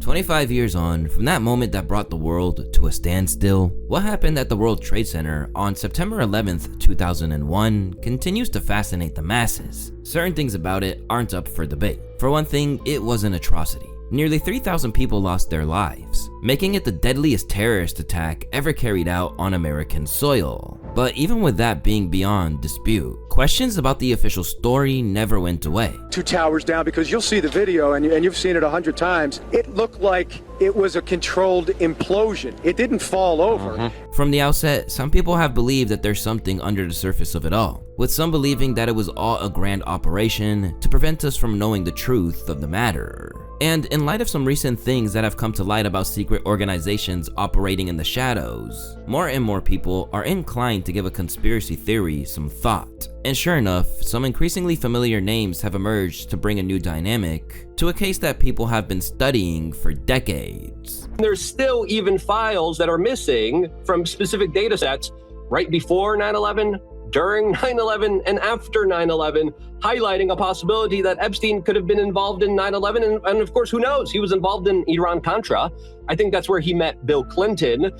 25 years on from that moment that brought the world to a standstill, what happened at the World Trade Center on September 11th, 2001 continues to fascinate the masses. Certain things about it aren't up for debate. For one thing, it was an atrocity. Nearly 3,000 people lost their lives, making it the deadliest terrorist attack ever carried out on American soil. But even with that being beyond dispute, questions about the official story never went away. Two towers down, because you'll see the video and you've seen it 100 times. It looked like it was a controlled implosion. It didn't fall over. From the outset, some people have believed that there's something under the surface of it all, with some believing that it was all a grand operation to prevent us from knowing the truth of the matter. And in light of some recent things that have come to light about secret organizations operating in the shadows, more and more people are inclined to give a conspiracy theory some thought. And sure enough, some increasingly familiar names have emerged to bring a new dynamic to a case that people have been studying for decades. There's still even files that are missing from specific data sets right before 9/11, during 9/11, and after 9/11, highlighting a possibility that Epstein could have been involved in 9/11. And of course, who knows? He was involved in Iran-Contra. I think that's where he met Bill Clinton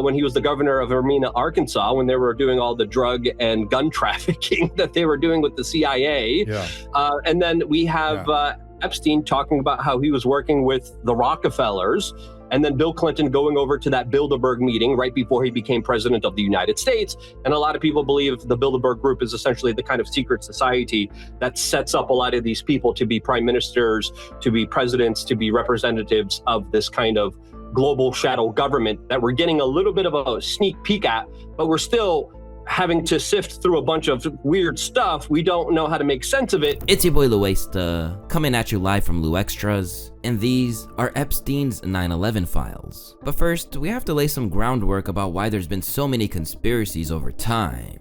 when he was the governor of Hermina, Arkansas, when they were doing all the drug and gun trafficking that they were doing with the CIA. And then we have Epstein talking about how he was working with the Rockefellers, and then Bill Clinton going over to that Bilderberg meeting right before he became president of the United States. And a lot of people believe the Bilderberg group is essentially the kind of secret society that sets up a lot of these people to be prime ministers, to be presidents, to be representatives of this kind of global shadow government that we're getting a little bit of a sneak peek at, but we're still having to sift through a bunch of weird stuff. We don't know how to make sense of it. It's your boy Louaista, coming at you live from Louextras, and these are Epstein's 9/11 files. But first, we have to lay some groundwork about why there's been so many conspiracies over time.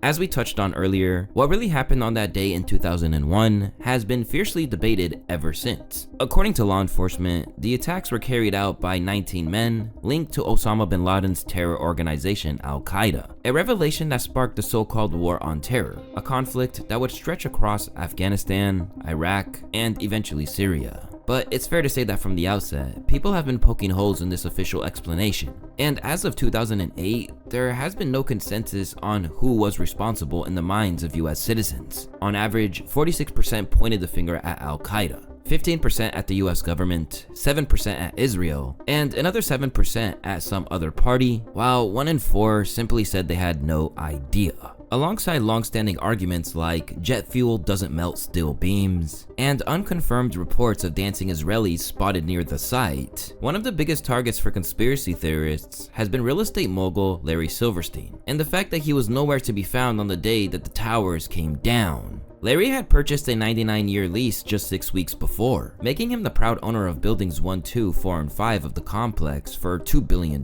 As we touched on earlier, what really happened on that day in 2001 has been fiercely debated ever since. According to law enforcement, the attacks were carried out by 19 men linked to Osama bin Laden's terror organization Al-Qaeda, a revelation that sparked the so-called War on Terror, a conflict that would stretch across Afghanistan, Iraq, and eventually Syria. But it's fair to say that from the outset, people have been poking holes in this official explanation. And as of 2008, there has been no consensus on who was responsible in the minds of US citizens. On average, 46% pointed the finger at Al-Qaeda, 15% at the US government, 7% at Israel, and another 7% at some other party, while 1 in 4 simply said they had no idea. Alongside long-standing arguments like jet fuel doesn't melt steel beams, and unconfirmed reports of dancing Israelis spotted near the site, one of the biggest targets for conspiracy theorists has been real estate mogul Larry Silverstein, and the fact that he was nowhere to be found on the day that the towers came down. Larry had purchased a 99-year lease just 6 weeks before, making him the proud owner of buildings 1, 2, 4, and 5 of the complex for $2 billion.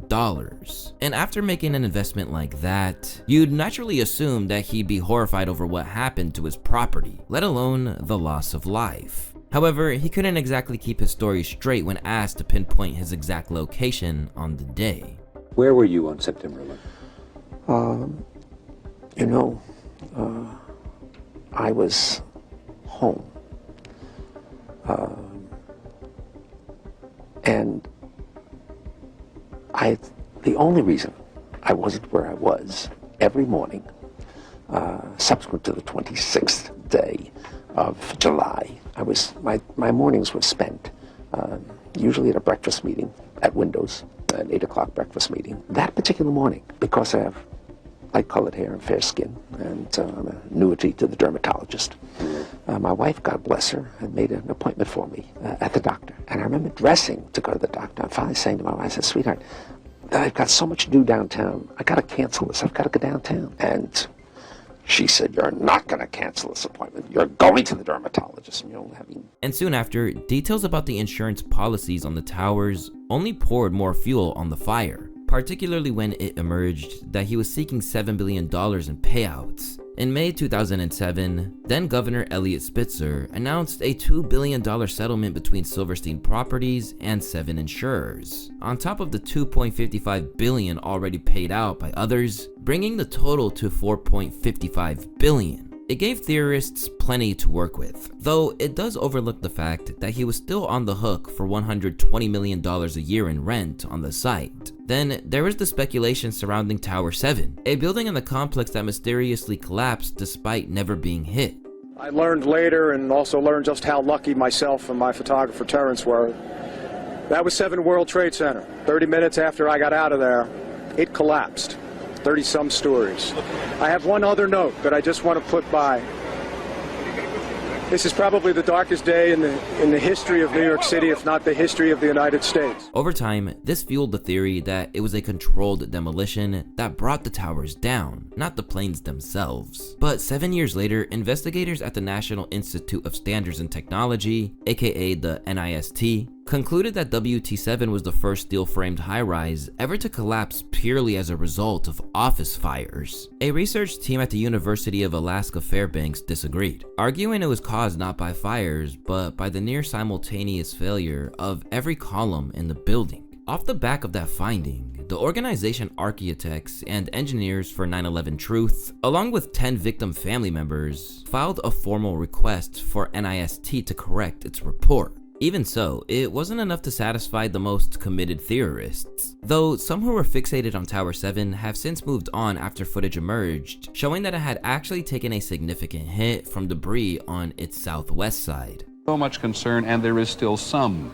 And after making an investment like that, you'd naturally assume that he'd be horrified over what happened to his property, let alone the loss of life. However, he couldn't exactly keep his story straight when asked to pinpoint his exact location on the day. Where were you on September 11th? I was home, and the only reason I wasn't where I was every morning subsequent to the 26th day of July, my mornings were spent usually at a breakfast meeting at Windows, an 8 o'clock breakfast meeting. That particular morning, because I have light-colored hair and fair skin, and I'm an annuity to the dermatologist. My wife, God bless her, had made an appointment for me at the doctor. And I remember dressing to go to the doctor. I'm finally saying to my wife, I said, sweetheart, I've got so much to do downtown. I got to cancel this. I've got to go downtown. And she said, you're not going to cancel this appointment. You're going to the dermatologist. And soon after, details about the insurance policies on the towers only poured more fuel on the fire, particularly when it emerged that he was seeking $7 billion in payouts. In May 2007, then Governor Eliot Spitzer announced a $2 billion settlement between Silverstein Properties and 7 insurers, on top of the $2.55 billion already paid out by others, bringing the total to $4.55 billion. It gave theorists plenty to work with, though it does overlook the fact that he was still on the hook for $120 million a year in rent on the site. Then there was the speculation surrounding Tower 7, a building in the complex that mysteriously collapsed despite never being hit. I learned later, and also learned just how lucky myself and my photographer Terrence were. That was 7 World Trade Center. 30 minutes after I got out of there, it collapsed. 30-some stories. I have one other note that I just want to put by. This is probably the darkest day in the history of New York City, if not the history of the United States. Over time, this fueled the theory that it was a controlled demolition that brought the towers down, not the planes themselves. But 7 years later, investigators at the National Institute of Standards and Technology, aka the NIST, concluded that WT7 was the first steel-framed high-rise ever to collapse purely as a result of office fires. A research team at the University of Alaska Fairbanks disagreed, arguing it was caused not by fires, but by the near-simultaneous failure of every column in the building. Off the back of that finding, the organization architects and engineers for 9/11 Truth, along with 10 victim family members, filed a formal request for NIST to correct its report. Even so, it wasn't enough to satisfy the most committed theorists, though some who were fixated on Tower 7 have since moved on after footage emerged, showing that it had actually taken a significant hit from debris on its southwest side. So much concern, and there is still some,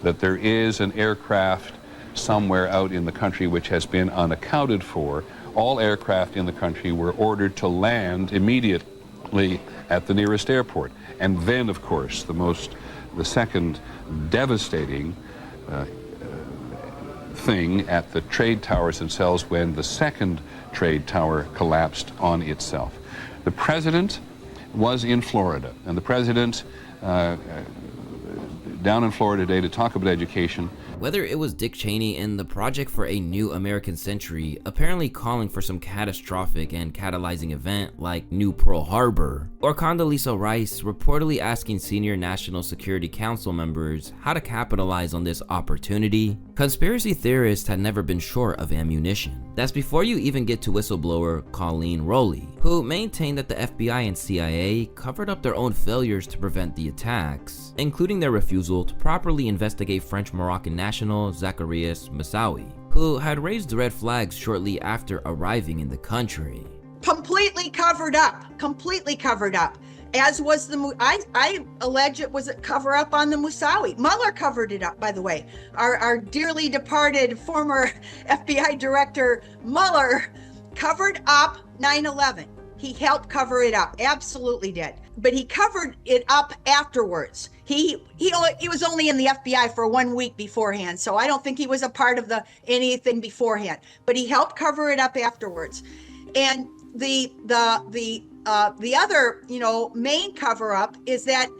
that there is an aircraft somewhere out in the country which has been unaccounted for. All aircraft in the country were ordered to land immediately at the nearest airport. And then, of course, the second devastating thing at the trade towers themselves, when the second trade tower collapsed on itself. The president was in Florida, and the president down in Florida today to talk about education. Whether it was Dick Cheney in the Project for a New American Century apparently calling for some catastrophic and catalyzing event like New Pearl Harbor, or Condoleezza Rice reportedly asking senior National Security Council members how to capitalize on this opportunity, conspiracy theorists had never been short of ammunition. That's before you even get to whistleblower Colleen Rowley, who maintained that the FBI and CIA covered up their own failures to prevent the attacks, including their refusal to properly investigate French-Moroccan national Zacarias Moussaoui, who had raised red flags shortly after arriving in the country. Completely covered up, as was the, I allege it was a cover up on the Moussaoui. Mueller covered it up, by the way. Our dearly departed former FBI director Mueller covered up 9/11. He helped cover it up, absolutely did. But he covered it up afterwards. He was only in the FBI for 1 week beforehand, so I don't think he was a part of anything beforehand. But he helped cover it up afterwards. And the other, main cover up is that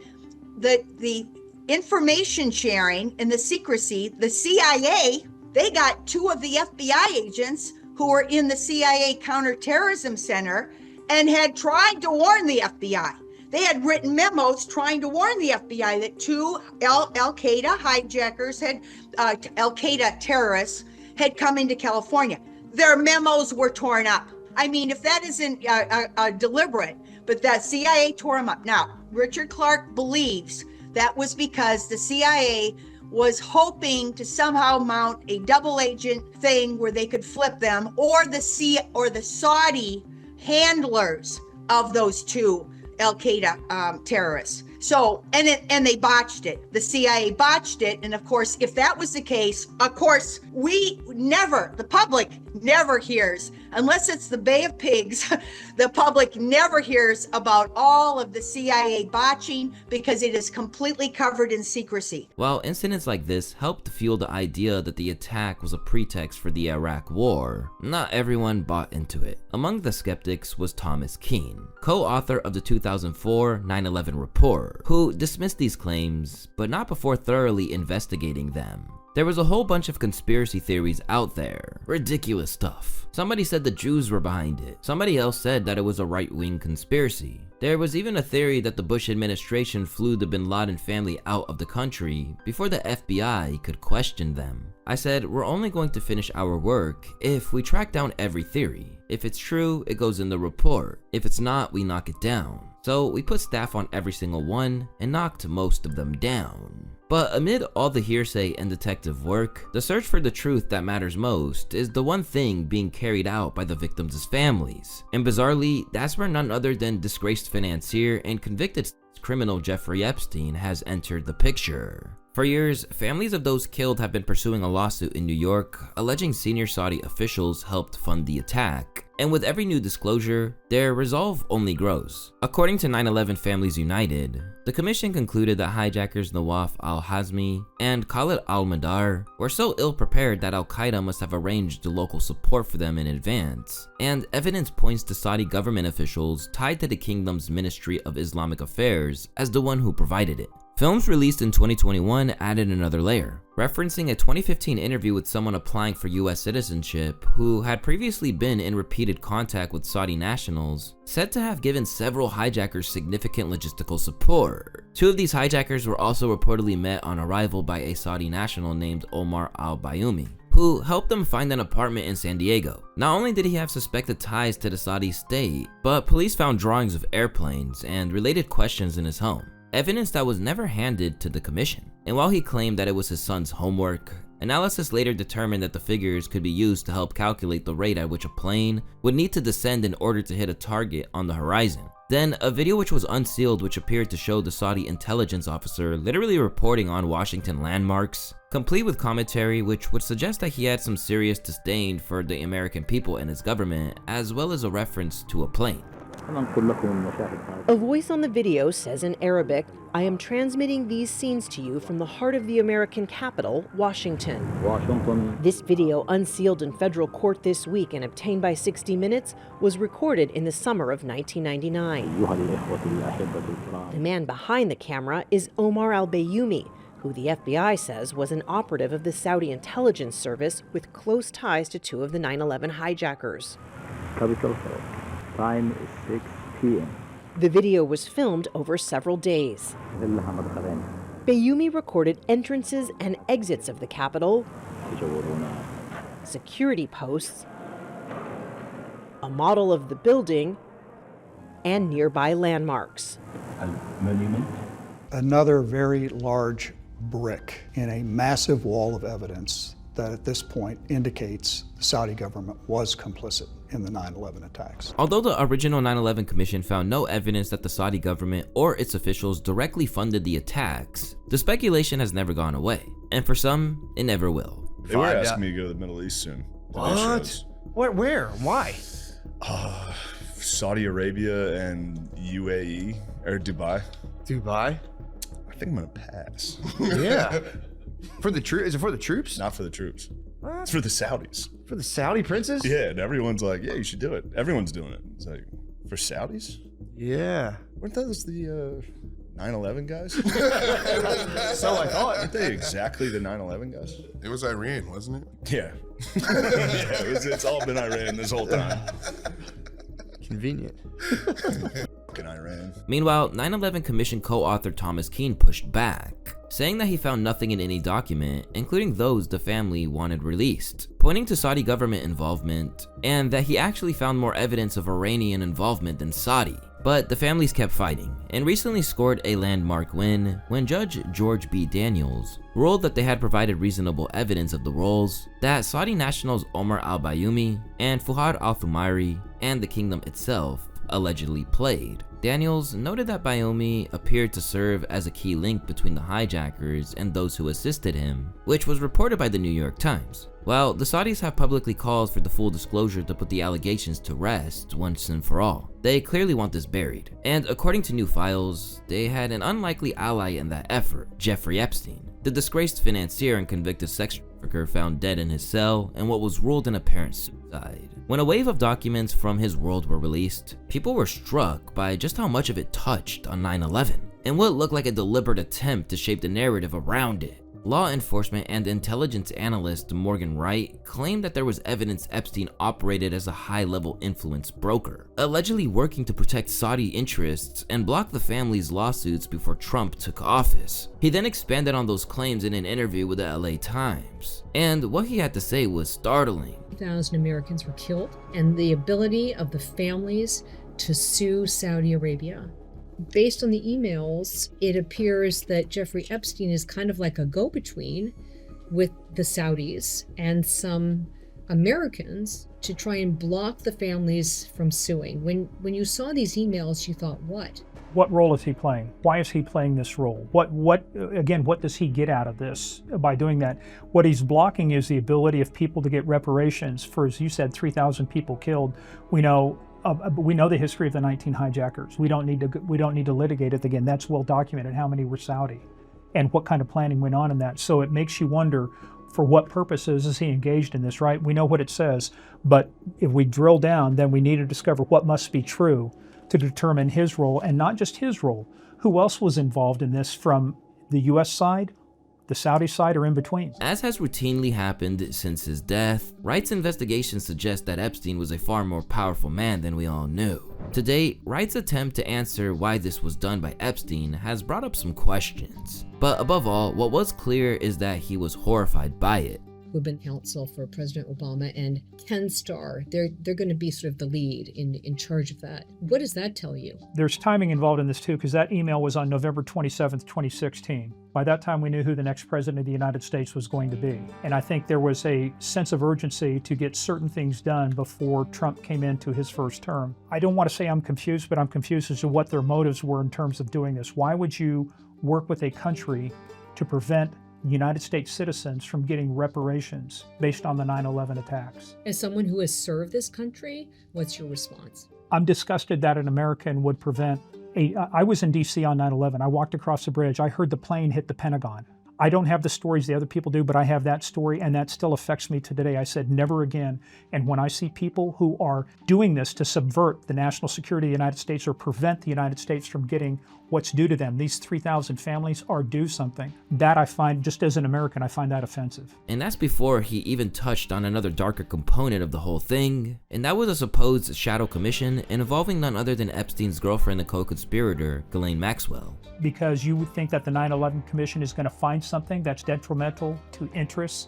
the information sharing and the secrecy, the CIA, they got 2 of the FBI agents who were in the CIA Counterterrorism Center and had tried to warn the FBI. They had written memos trying to warn the FBI that 2 Al-Qaeda hijackers Al-Qaeda terrorists had come into California. Their memos were torn up. I mean, if that isn't deliberate, but the CIA tore them up. Now, Richard Clark believes that was because the CIA was hoping to somehow mount a double agent thing where they could flip them, or the Saudi handlers of those 2 Al-Qaeda terrorists. So, and they botched it. The CIA botched it. And of course, if that was the case, of course, the public never hears, unless it's the Bay of Pigs, the public never hears about all of the CIA botching because it is completely covered in secrecy. While incidents like this helped fuel the idea that the attack was a pretext for the Iraq War, not everyone bought into it. Among the skeptics was Thomas Keane, co-author of the 2004 9/11 report, who dismissed these claims, but not before thoroughly investigating them. There was a whole bunch of conspiracy theories out there, ridiculous stuff. Somebody said the Jews were behind it. Somebody else said that it was a right-wing conspiracy. There was even a theory that the Bush administration flew the bin Laden family out of the country before the FBI could question them. I said, we're only going to finish our work if we track down every theory. If it's true, it goes in the report. If it's not, we knock it down. So we put staff on every single one and knocked most of them down. But amid all the hearsay and detective work, the search for the truth that matters most is the one thing being carried out by the victims' families. And bizarrely, that's where none other than disgraced financier and convicted criminal Jeffrey Epstein has entered the picture. For years, families of those killed have been pursuing a lawsuit in New York, alleging senior Saudi officials helped fund the attack. And with every new disclosure, their resolve only grows. According to 9/11 Families United, the commission concluded that hijackers Nawaf al-Hazmi and Khalid al-Madar were so ill-prepared that al-Qaeda must have arranged the local support for them in advance, and evidence points to Saudi government officials tied to the kingdom's Ministry of Islamic Affairs as the one who provided it. Films released in 2021 added another layer, referencing a 2015 interview with someone applying for US citizenship who had previously been in repeated contact with Saudi nationals, said to have given several hijackers significant logistical support. Two of these hijackers were also reportedly met on arrival by a Saudi national named Omar al-Bayoumi, who helped them find an apartment in San Diego. Not only did he have suspected ties to the Saudi state, but police found drawings of airplanes and related questions in his home. Evidence that was never handed to the commission. And while he claimed that it was his son's homework, analysis later determined that the figures could be used to help calculate the rate at which a plane would need to descend in order to hit a target on the horizon. Then, a video which was unsealed which appeared to show the Saudi intelligence officer literally reporting on Washington landmarks, complete with commentary which would suggest that he had some serious disdain for the American people and his government, as well as a reference to a plane. A voice on the video says in Arabic, "I am transmitting these scenes to you from the heart of the American capital, Washington." This video, unsealed in federal court this week and obtained by 60 Minutes, was recorded in the summer of 1999. The man behind the camera is Omar al-Bayoumi, who the FBI says was an operative of the Saudi intelligence service with close ties to two of the 9/11 hijackers. Time is 6 p.m. The video was filmed over several days. Bayoumi recorded entrances and exits of the Capitol, security posts, a model of the building, and nearby landmarks. Another very large brick in a massive wall of evidence that at this point indicates the Saudi government was complicit in the 9/11 attacks. Although the original 9/11 Commission found no evidence that the Saudi government or its officials directly funded the attacks, the speculation has never gone away, and for some, it never will. They were asking me to go to the Middle East soon. What? Where? Why? Saudi Arabia and UAE, or Dubai. Dubai? I think I'm gonna pass. Yeah. For the troops? Is it for the troops? Not for the troops. What? It's for the Saudis. For the Saudi princes? Yeah, and everyone's like, yeah, you should do it. Everyone's doing it. It's like, for Saudis? Yeah. Weren't those the 9/11 guys? So I thought. Aren't they exactly the 9/11 guys? It was Iran, wasn't it? Yeah. Yeah, it's all been Iran this whole time. Convenient. Fucking Iran. Meanwhile, 9/11 Commission co-author Thomas Keane pushed back, saying that he found nothing in any document, including those the family wanted released, pointing to Saudi government involvement, and that he actually found more evidence of Iranian involvement than Saudi. But the families kept fighting, and recently scored a landmark win when Judge George B. Daniels ruled that they had provided reasonable evidence of the roles that Saudi nationals Omar al-Bayoumi and Fuad al-Thumairi and the kingdom itself allegedly played. Daniels noted that Bayoumi appeared to serve as a key link between the hijackers and those who assisted him, which was reported by the New York Times. While the Saudis have publicly called for the full disclosure to put the allegations to rest once and for all, they clearly want this buried. And according to new files, they had an unlikely ally in that effort, Jeffrey Epstein, the disgraced financier and convicted sex trafficker found dead in his cell in what was ruled an apparent suicide. When a wave of documents from his world were released, people were struck by just how much of it touched on 9/11 and what looked like a deliberate attempt to shape the narrative around it. Law enforcement and intelligence analyst Morgan Wright claimed that there was evidence Epstein operated as a high-level influence broker, allegedly working to protect Saudi interests and block the family's lawsuits before Trump took office. He then expanded on those claims in an interview with the LA Times, and what he had to say was startling. 1,000 Americans were killed, and the ability of the families to sue Saudi Arabia. Based on the emails, it appears that Jeffrey Epstein is kind of like a go-between with the Saudis and some Americans to try and block the families from suing. When you saw these emails, you thought, what? What role is he playing? Why is he playing this role? What does he get out of this by doing that? What he's blocking is the ability of people to get reparations for, as you said, 3,000 people killed. We know the history of the 19 hijackers. We don't need to litigate it again. That's well documented. How many were Saudi, and what kind of planning went on in that? So it makes you wonder, for what purposes is he engaged in this? Right? We know what it says, but if we drill down, then we need to discover what must be true to determine his role, and not just his role. Who else was involved in this from the U.S. side, the Saudi side, or in between? As has routinely happened since his death, Wright's investigation suggests that Epstein was a far more powerful man than we all knew. To date, Wright's attempt to answer why this was done by Epstein has brought up some questions. But above all, what was clear is that he was horrified by it. Who've been counsel for President Obama, and Ken Starr, they're going to be sort of the lead in charge of that. What does that tell you? There's timing involved in this too, because that email was on November 27th, 2016. By that time, we knew who the next president of the United States was going to be. And I think there was a sense of urgency to get certain things done before Trump came into his first term. I don't want to say I'm confused, but I'm confused as to what their motives were in terms of doing this. Why would you work with a country to prevent United States citizens from getting reparations based on the 9/11 attacks? As someone who has served this country, what's your response? I'm disgusted that an American would prevent I was in DC on 9/11. I walked across the bridge. I heard the plane hit the Pentagon. I don't have the stories the other people do, but I have that story, and that still affects me to today. I said never again. And when I see people who are doing this to subvert the national security of the United States or prevent the United States from getting what's due to them, these 3,000 families are due something. That I find, just as an American, I find that offensive. And that's before he even touched on another darker component of the whole thing, and that was a supposed shadow commission involving none other than Epstein's girlfriend and co-conspirator, Ghislaine Maxwell. Because you would think that the 9/11 Commission is going to find something that's detrimental to interests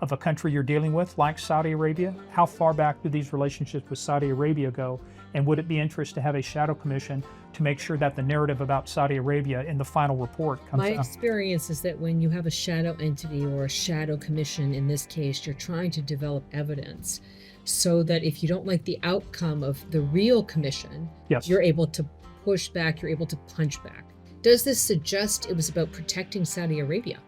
of a country you're dealing with, like Saudi Arabia. How far back do these relationships with Saudi Arabia go? And would it be interest to have a shadow commission to make sure that the narrative about Saudi Arabia in the final report comes out? My experience is that when you have a shadow entity or a shadow commission, in this case, you're trying to develop evidence so that if you don't like the outcome of the real commission, yes, you're able to push back, you're able to punch back. Does this suggest it was about protecting Saudi Arabia?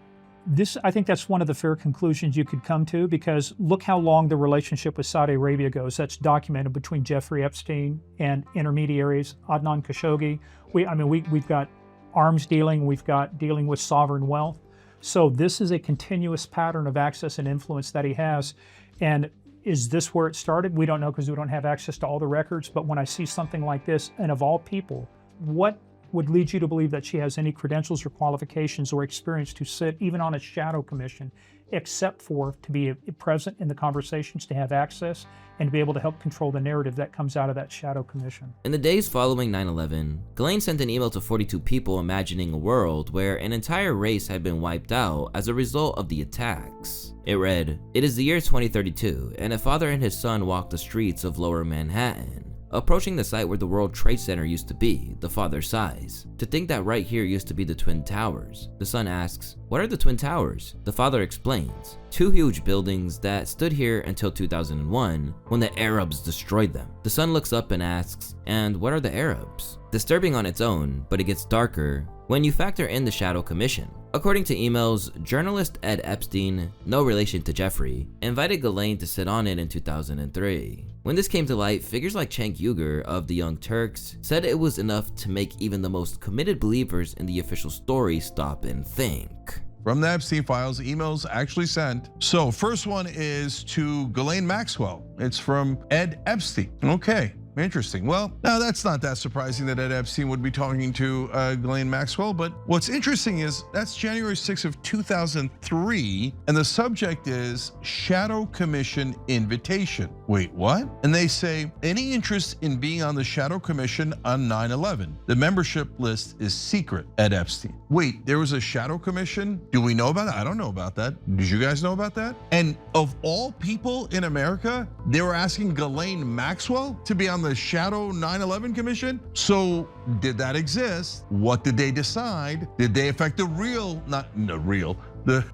I think that's one of the fair conclusions you could come to, because look how long the relationship with Saudi Arabia goes. That's documented between Jeffrey Epstein and intermediaries, Adnan Khashoggi. We've got arms dealing, we've got dealing with sovereign wealth. So this is a continuous pattern of access and influence that he has. And is this where it started? We don't know, because we don't have access to all the records. But when I see something like this, and of all people, what would lead you to believe that she has any credentials or qualifications or experience to sit even on a shadow commission, except for to be present in the conversations, to have access, and to be able to help control the narrative that comes out of that shadow commission? In the days following 9/11, Ghislaine sent an email to 42 people imagining a world where an entire race had been wiped out as a result of the attacks. It read, "It is the year 2032, and a father and his son walk the streets of Lower Manhattan. Approaching the site where the World Trade Center used to be, the father sighs. To think that right here used to be the Twin Towers. The son asks, what are the Twin Towers? The father explains, 2 huge buildings that stood here until 2001 when the Arabs destroyed them. The son looks up and asks, and what are the Arabs? Disturbing on its own, but it gets darker when you factor in the shadow commission. According to emails, journalist Ed Epstein, no relation to Jeffrey, invited Ghislaine to sit on it in 2003. When this came to light, figures like Cenk Uygur of the Young Turks said it was enough to make even the most committed believers in the official story stop and think. From the Epstein files, emails actually sent. So first one is to Ghislaine Maxwell. It's from Ed Epstein. Okay. interesting. Well, now that's not that surprising that Ed Epstein would be talking to Ghislaine Maxwell, but what's interesting is that's January 6th of 2003, and the subject is Shadow Commission invitation. Wait, what? And they say, any interest in being on the Shadow Commission on 9/11? The membership list is secret, Ed Epstein. Wait, there was a Shadow Commission? Do we know about it? I don't know about that. Did you guys know about that? And of all people in America, they were asking Ghislaine Maxwell to be on the Shadow 9/11 Commission? So did that exist? What did they decide? Did they affect the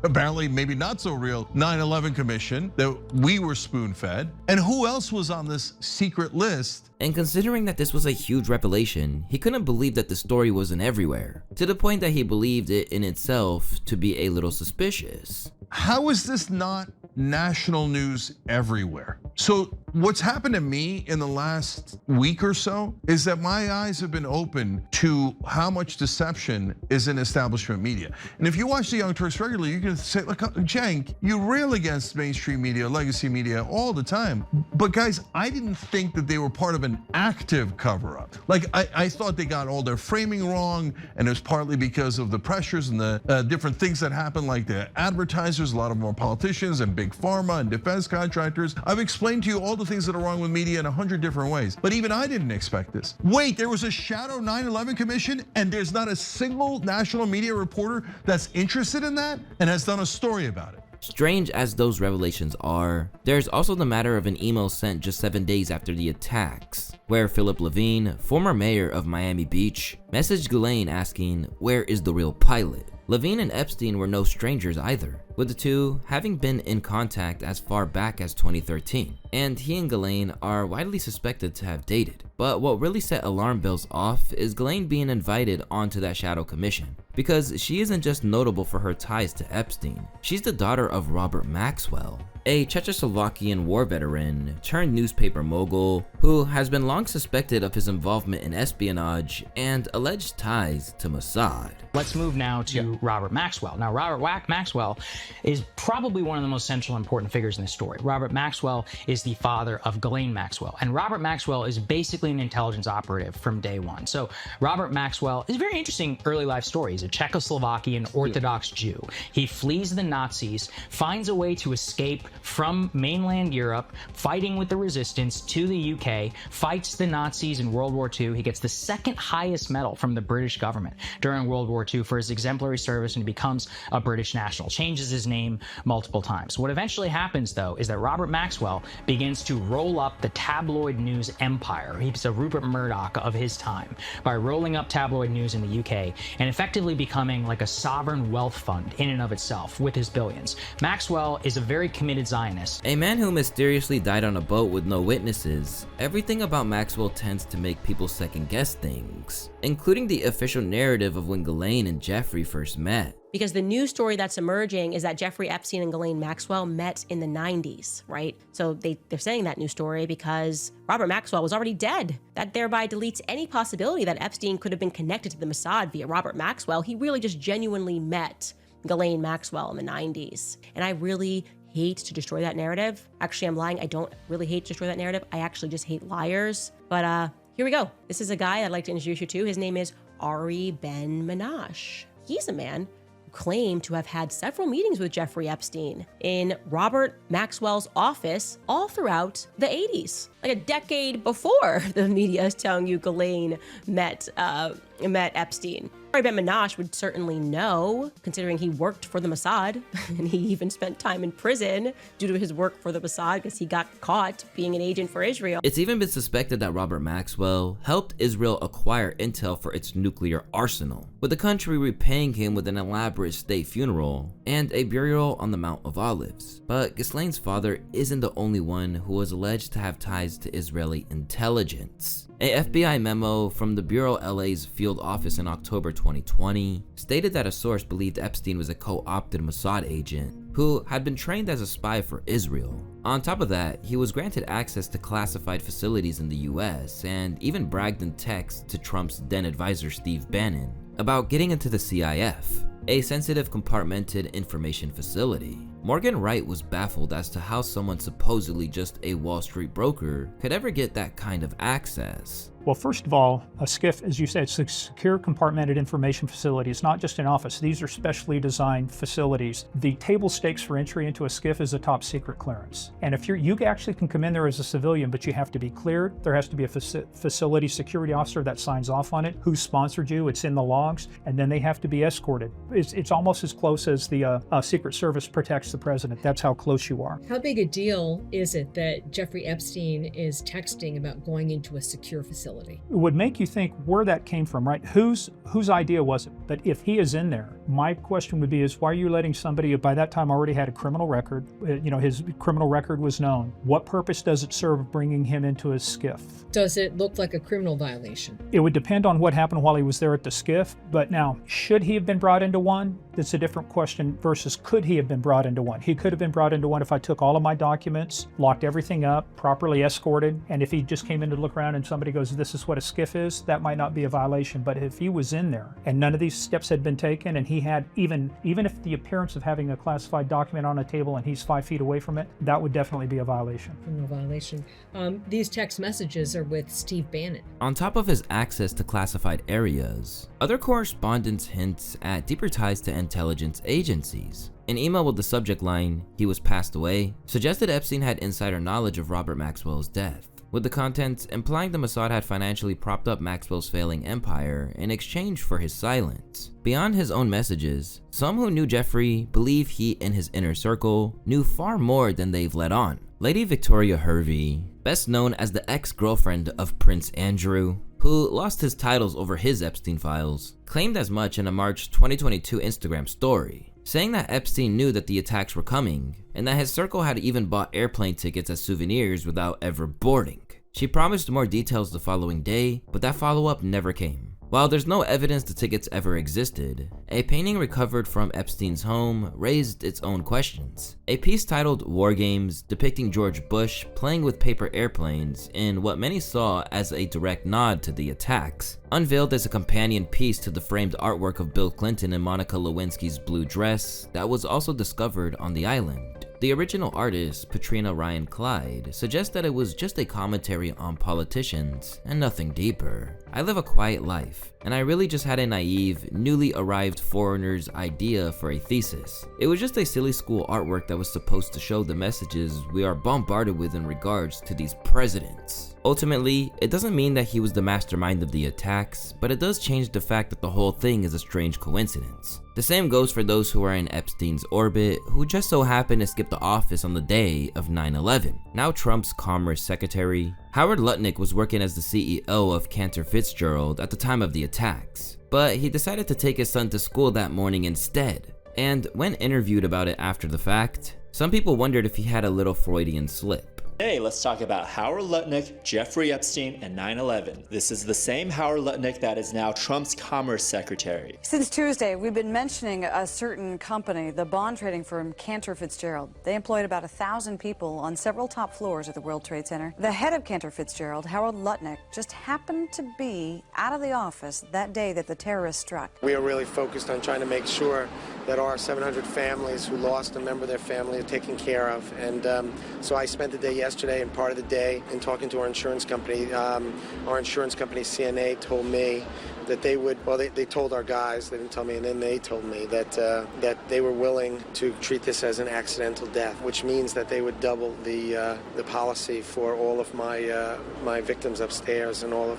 apparently maybe not so real 9/11 Commission that we were spoon-fed? And who else was on this secret list? And considering that this was a huge revelation, he couldn't believe that the story wasn't everywhere, to the point that he believed it in itself to be a little suspicious. How is this not national news everywhere? So what's happened to me in the last week or so is that my eyes have been open to how much deception is in establishment media. And if you watch the Young Turks regularly, you can say, look, Cenk, you rail against mainstream media, legacy media all the time. But guys, I didn't think that they were part of an active cover-up. Like I thought they got all their framing wrong, and it was partly because of the pressures and the different things that happened, like the advertisers, a lot of more politicians and big pharma and defense contractors. I've explained to you all the things that are wrong with media in 100 different ways, but even I didn't expect this. Wait, there was a Shadow 9/11 Commission and there's not a single national media reporter that's interested in that and has done a story about it. Strange as those revelations are, there's also the matter of an email sent just 7 days after the attacks, where Philip Levine, former mayor of Miami Beach, messaged Ghislaine asking, where is the real pilot? Levine and Epstein were no strangers either, with the two having been in contact as far back as 2013, and he and Ghislaine are widely suspected to have dated. But what really set alarm bells off is Ghislaine being invited onto that Shadow Commission, because she isn't just notable for her ties to Epstein, she's the daughter of Robert Maxwell, a Czechoslovakian war veteran turned newspaper mogul who has been long suspected of his involvement in espionage and alleged ties to Mossad. Let's move now to Robert Maxwell. Now, Robert Maxwell is probably one of the most central important figures in this story. Robert Maxwell is the father of Ghislaine Maxwell, and Robert Maxwell is basically an intelligence operative from day one. So Robert Maxwell is a very interesting early life story. He's a Czechoslovakian Orthodox Jew. He flees the Nazis, finds a way to escape from mainland Europe, fighting with the resistance to the UK, fights the Nazis in World War II. He gets the second highest medal from the British government during World War II for his exemplary service, and becomes a British national. Changes his name multiple times. What eventually happens, though, is that Robert Maxwell begins to roll up the tabloid news empire. He's a Rupert Murdoch of his time by rolling up tabloid news in the UK and effectively becoming like a sovereign wealth fund in and of itself with his billions. Maxwell is a very committed Zionist. A man who mysteriously died on a boat with no witnesses. Everything about Maxwell tends to make people second guess things, including the official narrative of when Ghislaine and Jeffrey first met. Because the news story that's emerging is that Jeffrey Epstein and Ghislaine Maxwell met in the 90s, right? So they're saying that news story because Robert Maxwell was already dead. That thereby deletes any possibility that Epstein could have been connected to the Mossad via Robert Maxwell. He really just genuinely met Ghislaine Maxwell in the 90s. And I really hate to destroy that narrative. Actually, I'm lying. I don't really hate to destroy that narrative. I actually just hate liars. But here we go. This is a guy I'd like to introduce you to. His name is Ari Ben-Menash. He's a man claim to have had several meetings with Jeffrey Epstein in Robert Maxwell's office all throughout the 80s, like a decade before the media is telling you Ghislaine met Epstein. Ari Ben-Menash would certainly know, considering he worked for the Mossad, and he even spent time in prison due to his work for the Mossad because he got caught being an agent for Israel. It's even been suspected that Robert Maxwell helped Israel acquire intel for its nuclear arsenal, with the country repaying him with an elaborate state funeral and a burial on the Mount of Olives. But Ghislaine's father isn't the only one who was alleged to have ties to Israeli intelligence. A FBI memo from the Bureau LA's field office in October 2020 stated that a source believed Epstein was a co-opted Mossad agent who had been trained as a spy for Israel. On top of that, he was granted access to classified facilities in the US and even bragged in text to Trump's then advisor Steve Bannon about getting into the CIF. a sensitive compartmented information facility. Morgan Wright was baffled as to how someone supposedly just a Wall Street broker could ever get that kind of access. Well, first of all, a SCIF, as you said, it's a secure compartmented information facility. It's not just an office. These are specially designed facilities. The table stakes for entry into a SCIF is a top secret clearance. And if you actually can come in there as a civilian, but you have to be cleared. There has to be a facility security officer that signs off on it, who sponsored you, it's in the logs, and then they have to be escorted. It's almost as close as the Secret Service protects the president. That's how close you are. How big a deal is it that Jeffrey Epstein is texting about going into a secure facility? It would make you think where that came from, right? Whose idea was it? But if he is in there, my question would be is why are you letting somebody who by that time already had a criminal record, his criminal record was known. What purpose does it serve bringing him into a SCIF? Does it look like a criminal violation? It would depend on what happened while he was there at the SCIF, but now, should he have been brought into one? That's a different question versus could he have been brought into one? He could have been brought into one if I took all of my documents, locked everything up, properly escorted, and if he just came in to look around and somebody goes, this is what a SCIF is, that might not be a violation. But if he was in there and none of these steps had been taken and he had even if the appearance of having a classified document on a table and he's 5 feet away from it, that would definitely be a violation. Criminal violation. These text messages are with Steve Bannon. On top of his access to classified areas, other correspondence hints at deeper ties to intelligence agencies. An email with the subject line, "He was passed away," suggested Epstein had insider knowledge of Robert Maxwell's death, with the contents implying the Mossad had financially propped up Maxwell's failing empire in exchange for his silence. Beyond his own messages, some who knew Jeffrey believe he and his inner circle knew far more than they've let on. Lady Victoria Hervey, best known as the ex-girlfriend of Prince Andrew, who lost his titles over his Epstein files, claimed as much in a March 2022 Instagram story, saying that Epstein knew that the attacks were coming and that his circle had even bought airplane tickets as souvenirs without ever boarding. She promised more details the following day, but that follow-up never came. While there's no evidence the tickets ever existed, a painting recovered from Epstein's home raised its own questions. A piece titled War Games, depicting George Bush playing with paper airplanes in what many saw as a direct nod to the attacks, unveiled as a companion piece to the framed artwork of Bill Clinton and Monica Lewinsky's blue dress that was also discovered on the island. The original artist, Patrina Ryan Clyde, suggests that it was just a commentary on politicians and nothing deeper. I live a quiet life, and I really just had a naive, newly arrived foreigner's idea for a thesis. It was just a silly school artwork that was supposed to show the messages we are bombarded with in regards to these presidents. Ultimately, it doesn't mean that he was the mastermind of the attacks, but it does change the fact that the whole thing is a strange coincidence. The same goes for those who are in Epstein's orbit, who just so happened to skip the office on the day of 9/11. Now Trump's Commerce Secretary, Howard Lutnick was working as the CEO of Cantor Fitzgerald at the time of the attacks, but he decided to take his son to school that morning instead. And when interviewed about it after the fact, some people wondered if he had a little Freudian slip. Today, let's talk about Howard Lutnick, Jeffrey Epstein, and 9/11. This is the same Howard Lutnick that is now Trump's Commerce Secretary. Since Tuesday, we've been mentioning a certain company, the bond trading firm Cantor Fitzgerald. They employed about 1,000 people on several top floors at the World Trade Center. The head of Cantor Fitzgerald, Howard Lutnick, just happened to be out of the office that day that the terrorists struck. We are really focused on trying to make sure that our 700 families who lost a member of their family are taken care of. And so I spent the day yesterday and part of the day in talking to our insurance company. Our insurance company, CNA, told me that they would, well, they told our guys, they didn't tell me, and then they told me that they were willing to treat this as an accidental death, which means that they would double the policy for all of my victims upstairs and all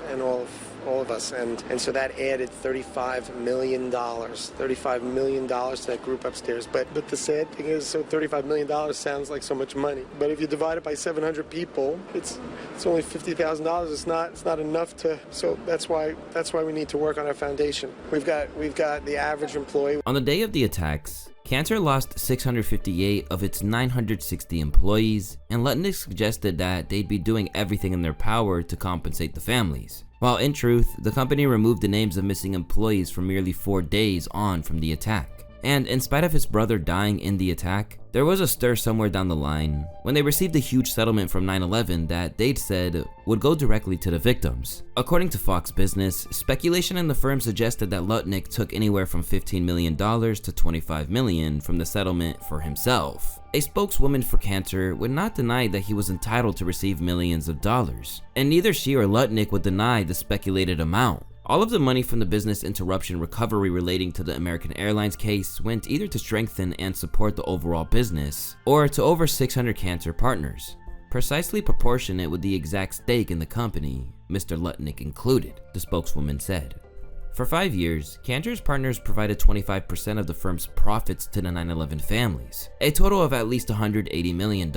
of us, and so that added $35 million to that group upstairs. But the sad thing is, so $35 million sounds like so much money, but if you divide it by 700 people, it's only $50,000. It's not enough to. So that's why we need to work on our foundation. We've got the average employee. On the day of the attacks, Cantor lost 658 of its 960 employees, and Lutnick suggested that they'd be doing everything in their power to compensate the families. While in truth, the company removed the names of missing employees for merely 4 days on from the attack. And in spite of his brother dying in the attack, there was a stir somewhere down the line when they received a huge settlement from 9/11 that they'd said would go directly to the victims. According to Fox Business, speculation in the firm suggested that Lutnick took anywhere from $15 million to $25 million from the settlement for himself. A spokeswoman for Cantor would not deny that he was entitled to receive millions of dollars, and neither she or Lutnick would deny the speculated amount. All of the money from the business interruption recovery relating to the American Airlines case went either to strengthen and support the overall business, or to over 600 Cantor partners, precisely proportionate with the exact stake in the company, Mr. Lutnick included, the spokeswoman said. For 5 years, Cantor's partners provided 25% of the firm's profits to the 9/11 families, a total of at least $180 million,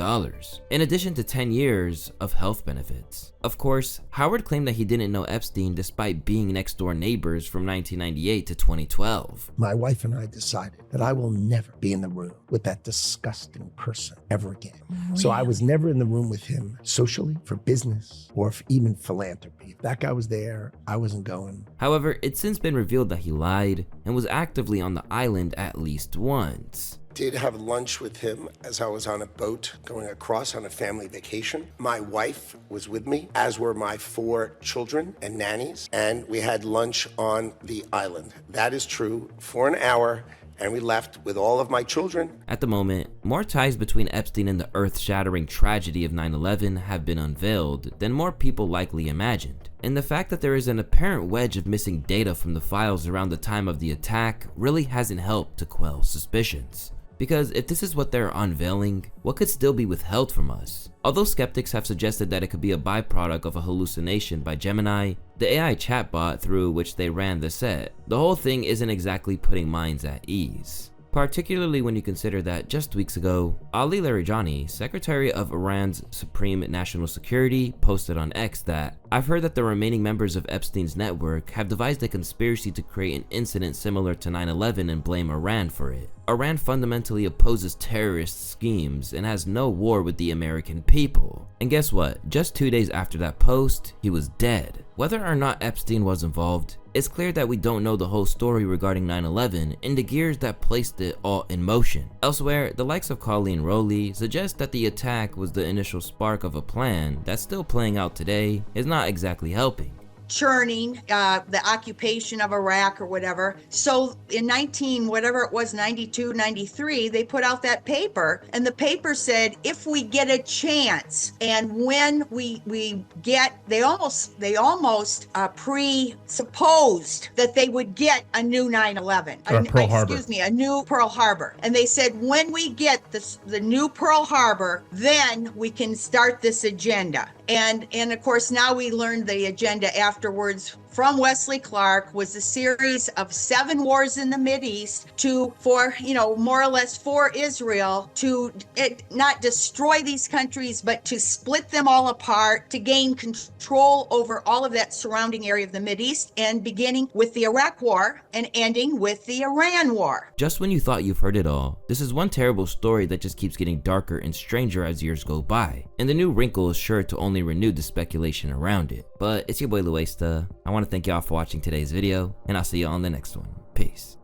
in addition to 10 years of health benefits. Of course, Howard claimed that he didn't know Epstein despite being next-door neighbors from 1998 to 2012. My wife and I decided that I will never be in the room with that disgusting person ever again. Really? So I was never in the room with him socially, for business, or even philanthropy. If that guy was there, I wasn't going. However, it's since been revealed that he lied and was actively on the island at least once. Did have lunch with him as I was on a boat going across on a family vacation. My wife was with me, as were my 4 children and nannies, and we had lunch on the island. That is true, for an hour, and we left with all of my children. At the moment, more ties between Epstein and the earth-shattering tragedy of 9/11 have been unveiled than more people likely imagined. And the fact that there is an apparent wedge of missing data from the files around the time of the attack really hasn't helped to quell suspicions. Because if this is what they're unveiling, what could still be withheld from us? Although skeptics have suggested that it could be a byproduct of a hallucination by Gemini, the AI chatbot through which they ran the set, the whole thing isn't exactly putting minds at ease. Particularly when you consider that just weeks ago, Ali Larijani, Secretary of Iran's Supreme National Security, posted on X that, "I've heard that the remaining members of Epstein's network have devised a conspiracy to create an incident similar to 9/11 and blame Iran for it. Iran fundamentally opposes terrorist schemes and has no war with the American people." And guess what? Just 2 days after that post, he was dead. Whether or not Epstein was involved, it's clear that we don't know the whole story regarding 9/11 and the gears that placed it all in motion. Elsewhere, the likes of Colleen Rowley suggest that the attack was the initial spark of a plan that's still playing out today is not exactly helping. Churning the occupation of Iraq or whatever. So in 92, 93, they put out that paper, and the paper said, if we get a chance, and when we get, they almost presupposed that they would get a new 9/11, a new Pearl Harbor. And they said, when we get the new Pearl Harbor, then we can start this agenda. And of course, now we learned the agenda afterwards from Wesley Clark was a series of 7 wars in the Mideast for more or less for Israel to not destroy these countries, but to split them all apart, to gain control over all of that surrounding area of the Mideast, and beginning with the Iraq War and ending with the Iran War. Just when you thought you've heard it all, this is one terrible story that just keeps getting darker and stranger as years go by, and the new wrinkle is sure to only renew the speculation around it. But it's your boy Louaista. I want to thank y'all for watching today's video, and I'll see you on the next one. Peace.